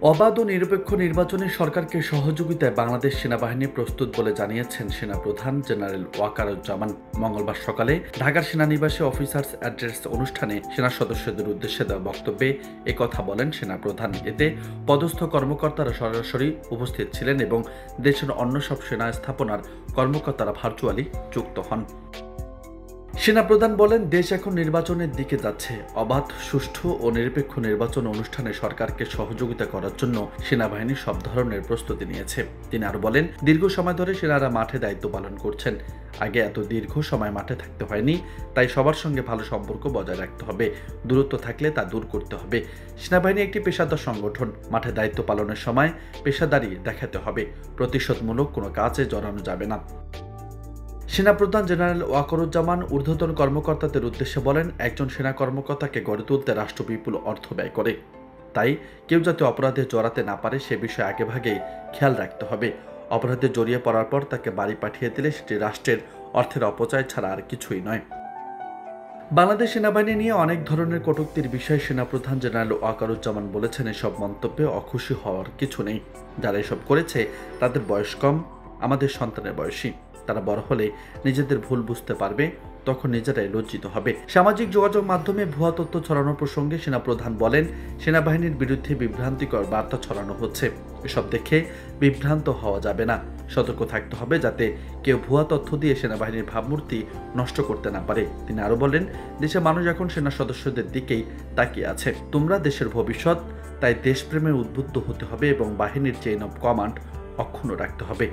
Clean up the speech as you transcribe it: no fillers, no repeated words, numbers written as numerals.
অবাধ ও নিরপেক্ষ নির্বাচনে সরকারকে সহযোগিতায় বাংলাদেশ সেনাবাহিনী প্রস্তুত বলে জানিয়েছেন সেনাপ্রধান জেনারেল ওয়াকারুজ্জামান। মঙ্গলবার সকালে ঢাকার সেনানিবাসে অফিসার্স অ্যাড্রেস অনুষ্ঠানে সেনা সদস্যদের উদ্দেশ্যে দেওয়া বক্তব্যে একথা বলেন সেনাপ্রধান। এতে পদস্থ কর্মকর্তারা সরাসরি উপস্থিত ছিলেন এবং দেশের অন্য সব সেনা স্থাপনার কর্মকর্তারা ভার্চুয়ালি যুক্ত হন। সেনাপ্রধান বলেন, দেশ এখন নির্বাচনের দিকে যাচ্ছে। অবাধ, সুষ্ঠু ও নিরপেক্ষ নির্বাচন অনুষ্ঠানে সরকারকে সহযোগিতা করার জন্য সেনাবাহিনী সব ধরনের প্রস্তুতি নিয়েছে। তিনি আরও বলেন, দীর্ঘ সময় ধরে সেনারা মাঠে দায়িত্ব পালন করছেন। আগে এত দীর্ঘ সময় মাঠে থাকতে হয়নি, তাই সবার সঙ্গে ভালো সম্পর্ক বজায় রাখতে হবে। দূরত্ব থাকলে তা দূর করতে হবে। সেনাবাহিনী একটি পেশাদার সংগঠন। মাঠে দায়িত্ব পালনের সময় পেশাদারি দেখাতে হবে। প্রতিশোধমূলক কোনো কাজে জড়ানো যাবে না। সেনাপ্রধান জেনারেল ওয়াকারুজ্জামান ঊর্ধ্বতন কর্মকর্তাদের উদ্দেশ্যে বলেন, একজন সেনা কর্মকর্তাকে গড়ে তুলতে রাষ্ট্র বিপুল অর্থ ব্যয় করে। তাই কেউ যাতে অপরাধে জড়াতে না পারে সে বিষয়ে আগেভাগেই খেয়াল রাখতে হবে। অপরাধে জড়িয়ে পড়ার পর তাকে বাড়ি পাঠিয়ে দিলে সেটি রাষ্ট্রের অর্থের অপচয় ছাড়া আর কিছুই নয়। বাংলাদেশ সেনাবাহিনী নিয়ে অনেক ধরনের কটূক্তির বিষয়ে সেনাপ্রধান জেনারেল ওয়াকারুজ্জামান বলেছেন, এসব মন্তব্যে অখুশি হওয়ার কিছু নেই। যারা এসব করেছে তাদের বয়স কম, আমাদের সন্তানের বয়সী। তারা বড় হলে নিজেদের ভুল বুঝতে পারবে, তখন নিজেরাই লজ্জিত হবে। সামাজিক যোগাযোগ মাধ্যমে ভুয়া তথ্য ছড়ানোর প্রসঙ্গে সেনাপ্রধান বলেন, সেনাবাহিনীর বিরুদ্ধে বিভ্রান্তিকর বার্তা ছড়ানো হচ্ছে। এসব দেখে বিভ্রান্ত হওয়া যাবে না। সতর্ক থাকতে হবে যাতে কেউ ভুয়া তথ্য দিয়ে সেনাবাহিনীর ভাবমূর্তি নষ্ট করতে না পারে। তিনি আরও বলেন, দেশের মানুষ এখন সেনা সদস্যদের দিকেই তাকিয়ে আছে। তোমরা দেশের ভবিষ্যৎ, তাই দেশপ্রেমে উদ্বুদ্ধ হতে হবে এবং বাহিনীর চেইন অব কমান্ড অক্ষুণ্ণ রাখতে হবে।